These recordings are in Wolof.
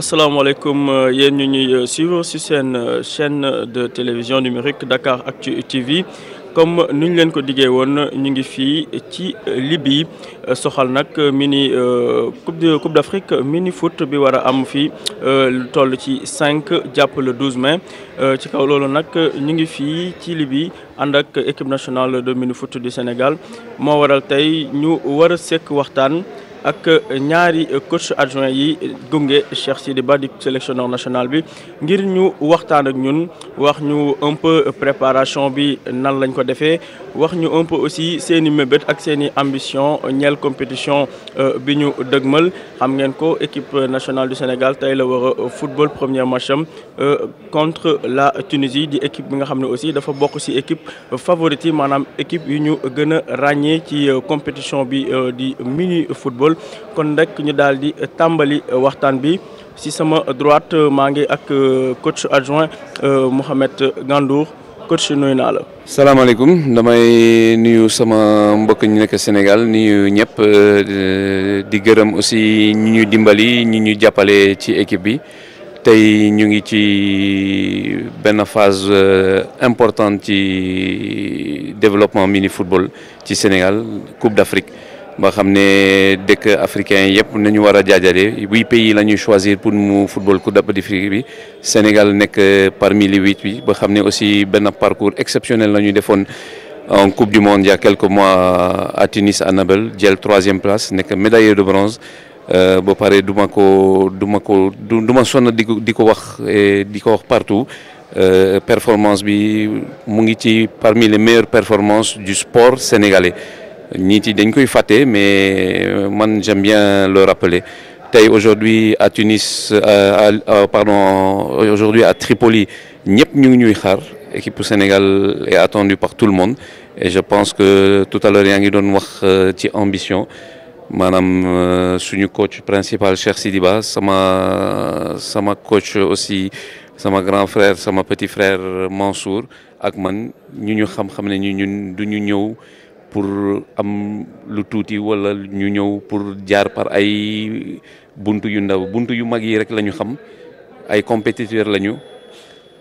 asalaamaaleykum yéen ñu ñuy suivre ci seen chaîne de télévision numérique Dakaractu TV comme ni ñu leen ko diggee woon ñu ngi fii ci Libye soxal nag mini coupe d'Afrique mini foot bi war a am fii lu toll ci 5 jàpp le 12 mai ci kaw loolu nag ñu ngi fii ci Libye ànd ak équipe nationale de mini foot du Sénégal moo waral tey ñu war a sekk waxtaan ak ñaari coach adjoint yi gunge Cheikh Sidy Ba di sélectionneur national bi ngir ñu waxtaan ak ñun wax ñu un peu préparation bi nan lañ ko defee wax ñu un peu aussi seeni mébét ak seeni ambition ñeel compétition bi ñu dëgmal xam ngeen ko équipe nationale du Sénégal tey la war a football premier match am contre la Tunisie di équipe bi nga xam ne aussi dafa bokk ci équipe favorite yi maanaam équipe yu ñu gën a ràññee ci compétition bi di mini football. kon rek ñu daal di tàmbali waxtaan bi ci sama droite maa ngi ak coach adjoint Mohamed Gandour coach nuyu naa la. salaamaaleykum damay nuyu sama mbokk ñu nekk Sénégal nuyu ñëpp di gërëm aussi ñi ñu dimbali ñi ñu jàppale ci équipe bi tey ñu ngi ci benn phase importante ci développement mini football ci Sénégal Coupe d'Afrique. ba xam ne dëkk africain yëpp nañu war a jaajale 8 pays la ñuy choisir pour mu football Coupe d'Afrique bi Sénégal nekk parmi les 8 bi ba xam ne aussi benn parcours exceptionnel la ñu defoon en Coupe du Monde il y a quelques mois à Tunis à Nabil jël 3e place nekk médaillé de bronze ba pare du ma sonn di ko wax partout performance bi mu ngi ci parmi les meilleures performances du sport sénégalais. nit yi dañ koy fàtte mais man j'aime bien le rappeler tey aujourd'hui à Tunis aujourd'hui à Tripoli ñëpp ñu ngi ñuy xaar équipe Sénégal est attendue par tout le monde et je pense que tout à l'heure yaa ngi doon wax ci ambition maanaam suñu coach principal Cheikh Sidy Ba sama coach aussi sama grand frère sama petit frère Mansour ak man ñu xam ne ñun du ñu ñëw pour am lu tuuti wala ñu ñëw pour jaar par ay buntu yu ndaw buntu yu mag yi rek la ñu xam ay compétiteurs lañu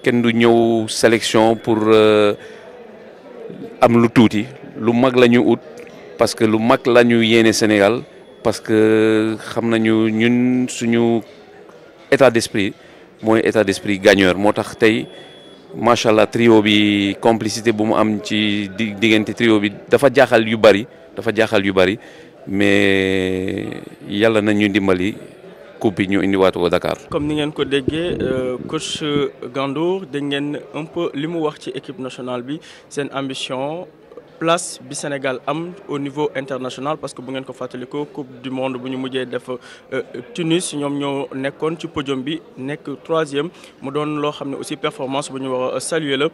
kenn du ñëw sélection pour am lu tuuti lu mag la ñu ut parce que lu mag la ñu yéene Sénégal parce que xam nañu ñun suñu état d'esprit mooy état d'esprit gagneur moo tax tey. macha allah trio bi complicité bu mu am ci diggante trio bi dafa jaaxal yu bari mais yàlla na ñu dimbali coupe bi ñu indiwaat ko Dakar. comme ni ngeen ko déggee coach Gandour dégg ngeen un peu li mu wax ci équipe nationale bi seen ambition. place bi Sénégal am au niveau international parce que bu ngeen ko fàttalikoo coupe du monde bu ñu mujjee def Tunis ñoom ñoo nekkoon ci podium bi nekk 3e mu doon loo xam ne aussi performance bu ñu war a saluer la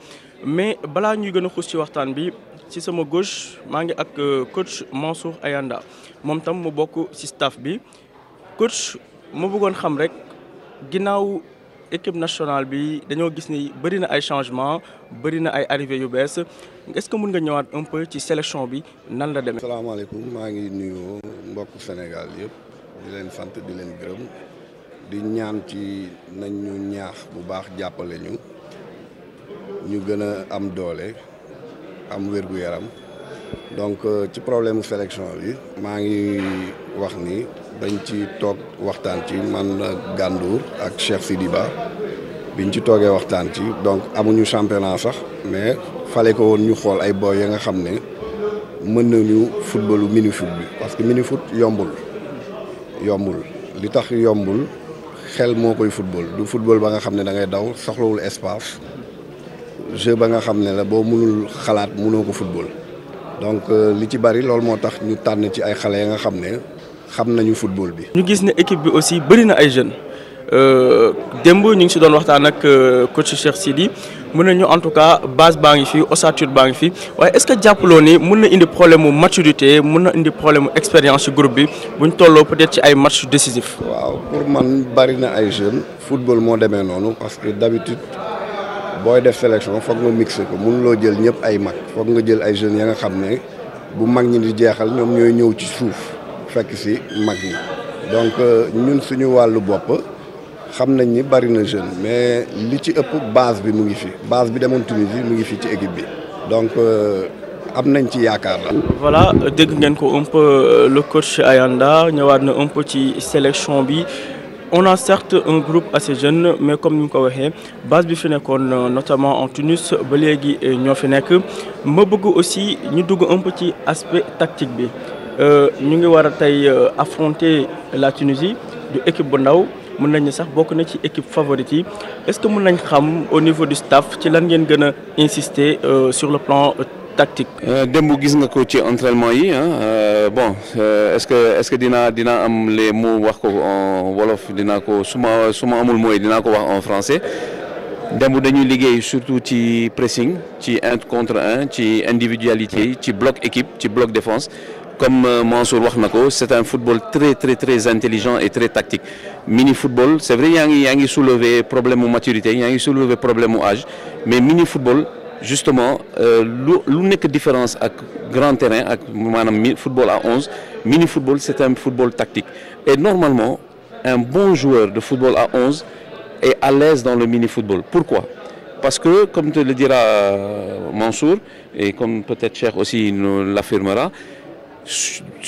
mais balaa ñuy gën a xuus ci waxtaan bi ci sama gauche maa ngi ak coach Mansour Ayanda moom tam mu bokk ci staff bi coach mu bëggoon xam rek ginnaaw équipe nationale bi dañoo gis ni bëri na ay changements bëri na ay arrivées yu bees est-ce que mën nga ñëwaat un peu ci sélection bi nan la demee. salaamaaleykum maa ngi nuyu mbokku Sénégal yëpp di leen sant di leen gërëm di ñaan ci nañ ñu ñaax bu baax jàppale ñu gën a am doole am wér-gu-yaram donc ci problème mu sélection bi maa ngi wax ni. dañ ci toog waxtaan ci man Gandour ak Cheikh Sidy Ba biñ ci toogee waxtaan ci donc amuñu championnat sax mais fale ko woon ñu xool ay boy ya nga xam ne mën nañu footballu mini foot bi parce que mini foot yombul li tax yombul xel moo koy football du football ba nga xam ne da ngay daw soxlawul espace jeu ba nga xam ne la boo mënul xalaat mënoo ko football donc li ci bari loolu moo tax ñu tànn ci ay xale ya nga xam ne xam nañu football bi. ñu gis ne équipe bi aussi bëri na ay jeunes démb ñu ngi si doon waxtaan ak coach Cheikh Sidy mën nañu en tout cas base baa ngi fi ossature baa ngi fi waaye est-ce que jàppaloo ni mën na indi problème mu maturité mën na indi problème mu expérience ci groupe bi buñ tolloo peut-être ci ay matchs décisifs. waaw pour man bari na ay jeunes football moo demee noonu parce que d'habitude booy def sélection foog nga mixer ko mënuloo jël ñëpp ay mag foog nga jël ay jeunes ya nga xam ne bu mag ñi di jeexal ñoom ñooy ñëw ci suuf. fekk si mag ñi donc ñun suñu wàllu bopp xam nañ ni bari na jeune mais li ci ëpp base bi mu ngi fi base bi demoon Tunisie mu ngi fi ci équipe bi donc am nañ ci yaakaar la. voilà dégg ngeen ko un peu le coach Ayanda ñëwaat na un peu ci sélection bi. On a certes un groupe assez jeune mais comme ni mu ko waxee base bi fi nekkoon notamment en Tunis ba léegi ñoo fi nekk ma bëgg aussi ñu dugg un peu ci aspect tactique bi ñu ngi war a tey affronter la Tunisie du équipe bu ndaw mën nañu sax bokk na ci équipe favorite yi est-ce que mën nañ xam au niveau du staff ci lan ngeen gën a insister sur le plan tactique. démb gis nga ko ci entraînement yi bon est-ce que dina am les mots wax ko en wolof dinaa ko su ma amul mooy dinaa ko wax en français démb dañuy liggéey surtout ci pressing ci 1 contre 1 ci individualité ci bloc équipe ci bloc défense comme Mansour wax na ko c'est un football très intelligent et très tactique mini football c'est vrai yaa ngi soulever problème mu maturité yaa ngi soulever problème mu âge mais mini football. Justement lu nekk différence ak grand terrain ak maanaam football à 11 mini football c'est un football tactique et normalement un bon joueur de football à 11 est à l'aise dans le mini football. Pourquoi? Parce que comme te le dira Mansour et comme peut-être Cheikh aussi nous l'affirmera,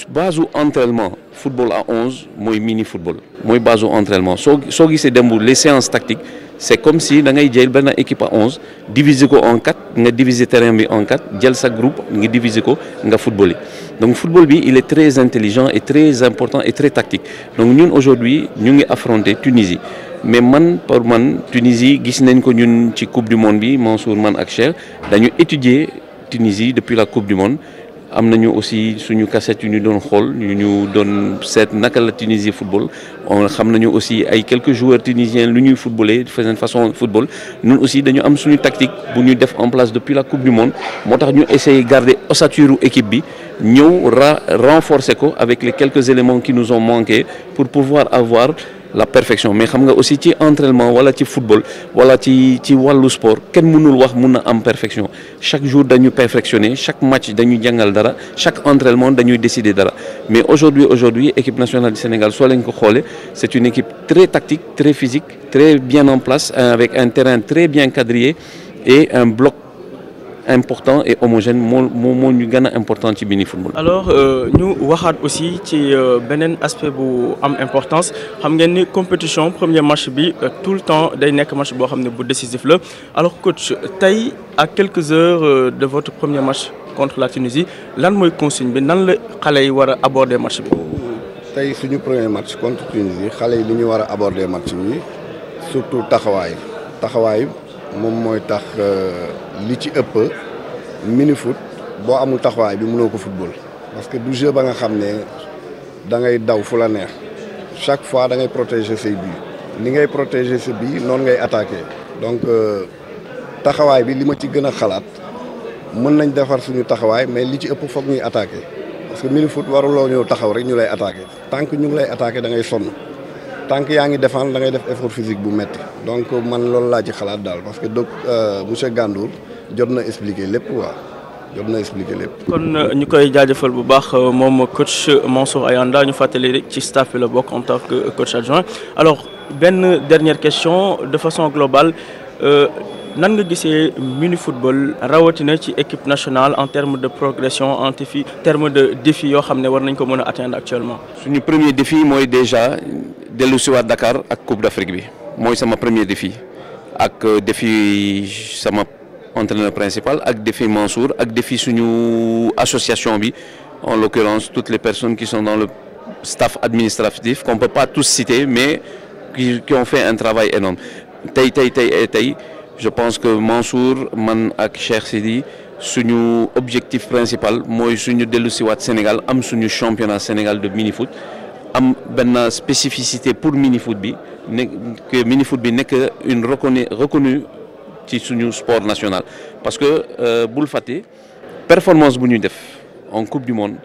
base u entraînement football à 11 mooy mini football mooy base u entraînement soo gisee démb les séances tactiques c'est comme si da ngay jël benn équipe à 11 diviser ko en 4 nga diviser terrain bi en 4 jël sa groupe nga diviser ko nga footballer donc football bi il est très intelligent et très important et très tactique donc ñun aujourd'hui ñu ngi affronter Tunisie mais pour man Tunisie gis nañ ko ñun ci coupe du monde bi Mansour man ak Cheikh dañu étudier Tunisie depuis la coupe du monde am nañu aussi suñu cassette yu ñu doon xool ñu doon seet naka la Tunisie football on xam nañu aussi ay quelques joueurs tunisiens lu ñuy footballer seen façon football ñun aussi dañu am suñu tactique bu ñu def en place depuis la coupe du monde moo tax ñu essayer garder ossature équipe bi ñëw renforcer ko avec les quelques éléments qui nous ont manqué pour pouvoir avoir la perfection mais xam nga aussi ci entraînement wala ci football wala ci wàllu sport kenn mënul wax mun na am perfection chaque jour dañu perfectionner chaque match dañu jàngal dara chaque entraînement dañuy décider dara mais aujourd'hui équipe nationale du Sénégal soo leen ko xoolee c'est une équipe très tactique très physique très bien en place avec un terrain très bien quadrillé et un bloc important et homogène moo ñu gën a important ci mini football. alors ñu waxaat aussi ci beneen aspect bu am importance xam ngeen ni compétition premier match bi tout le temps day nekk match boo xam ne bu décisif la alors coach tey à quelques heures de votre premier match contre la Tunisie lan mooy consigne bi nan la xale yi war a aborder match bi. tey suñu premier match contre Tunisie xale yi li ñu war a aborder match bi surtout taxawaay. moom mooy tax li ci ëpp mini foot boo amul taxawaay bi mënoo ko football parce que du jeu ba nga xam ne da ngay daw fu la neex chaque fois da ngay protéger say buts ni ngay protéger sa but noonu ngay attaquer donc taxawaay bi li ma ci gën a xalaat mën nañ defar suñu taxawaay mais li ci ëpp foog ñuy attaquer parce que mini foot waruloo ñëw taxaw rek ñu lay attaquer tant que ñu ngi lay attaquer da ngay sonn. tant que yaa ngi défendre da ngay def effort physique bu metti donc man loolu laa ci xalaat daal parce que monsieur Gandour jot na expliquer lépp kon ñu koy jaajëfal bu baax moom coach Mansour Ayanda ñu fàttali ci staff bi la bokk en tant que coach adjoint alors benn dernière question de façon globale nan nga gisee mini football rawatina ci équipe nationale en termes de progression en termes de défi yoo xam ne war nañ ko mën a atteindre actuellement. suñu premier défi mooy déjà dellu si waat Dakar ak Coupe d'Afrique bi mooy sama premier défi ak défi sama entraîneur principal ak défi Mansour ak défi suñu association bi en l'occurrence toutes les personnes qui sont dans le staff administratif qu'on peut pas tous citer mais qui ont fait un travail énorme tey je pense que Mansour man ak Cheikh Sidi suñu objectif principal mooy suñu dellu si waat Sénégal am suñu championnat Sénégal de mini foot am benn spécificité pour mini foot bi que mini foot bi nekk une reconnue ci suñu sport national parce que bul fàtte performance bu ñu def en coupe du monde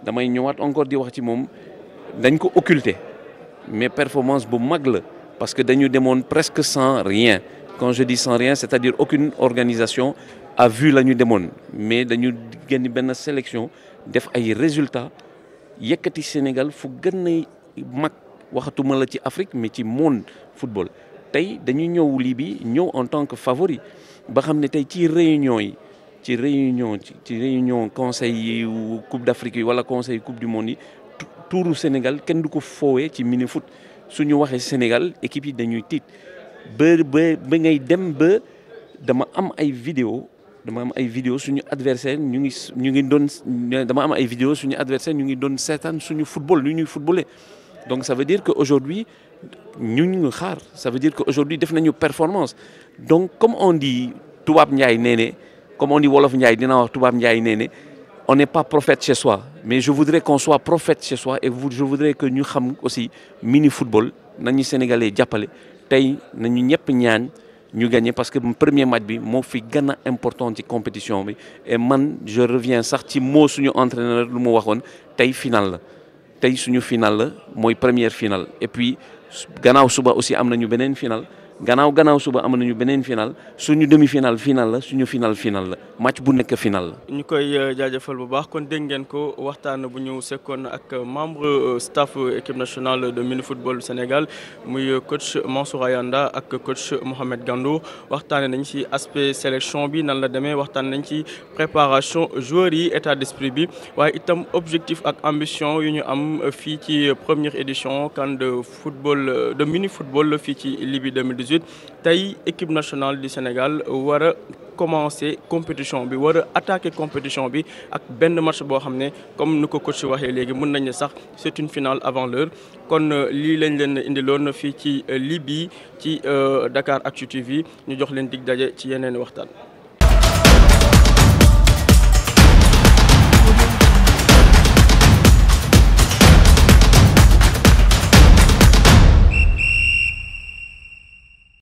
damay ñëwaat encore di wax ci moom dañ ko occulter mais performance bu mag la parce que dañu demoon presque sans rien quand je dis sans rien c'est-à-dire aucune organisation a vu la ñu demoon mais dañu génn benn sélection def ay résultats yëkkati Sénégal fu gën a mag waxatuma la ci Afrique mais ci monde football tey dañu ñëw Libye ñëw en tant que favori ba xam ne tey ci réunion conseil yi coupe d'Afrique yi wala conseil coupe du monde yi tuuru Sénégal kenn du ko foowee ci mini foot suñu waxee Sénégal équipe yi dañuy tiit ba ngay dem ba dama am ay vidéo suñu adversaire ñu ngi doon dama am ay vidéo suñu adversaire ñu ngi doon seetaan suñu football lu ñuy footballé donc ça veut dire que aujourd'hui ñu ngi xaar ça veut dire que aujourd'hui def nañu performance donc comme on dit tubaab Njaay nee comme on dit wolof Njaay dina wax tubaab Njaay nee on n'est pas prophète chez soi mais je voudrais qu'on soit prophète chez soi et je voudrais que ñu xam aussi mini football nañu sénégalais jàppale tey nañu ñëpp ñaan ñu gagné parce que premier match bi moo fi gën a important ci compétition bi et man je reviens sax ci moo suñu entraîneur lu mu waxoon tey final la tey suñu final la mooy première finale et puis gannaaw suba aussi am nañu beneen final gannaaw suba am nañu beneen final suñu demi-finale final la suñu final la match bu nekk final la. ñu koy jaajëfal bu baax kon dégg ngeen ko waxtaan bu ñu sekkoon ak membre staff équipe nationale de mini football Sénégal muy coach Mansour Ayanda ak coach Mohamed Gandou waxtaanee nañ ci aspect sélection bi nan la demee waxtaan nañ ci préparation joueurs yi état d'esprit bi waaye itam objectif ak ambition yu ñu am fii ci première édition CAN de football de mini football fii ci Libye 2018 tey équipe nationale du Sénégal war a commencer compétition bi war a attaquer compétition bi ak benn match boo xam ne comme ni ko coach waxee léegi mën nañ ne sax c'est une finale avant l'heure kon lii lañ leen indiloon fii ci Libye ci Dakaractu TV ñu jox leen dig daje ci yeneen waxtaan.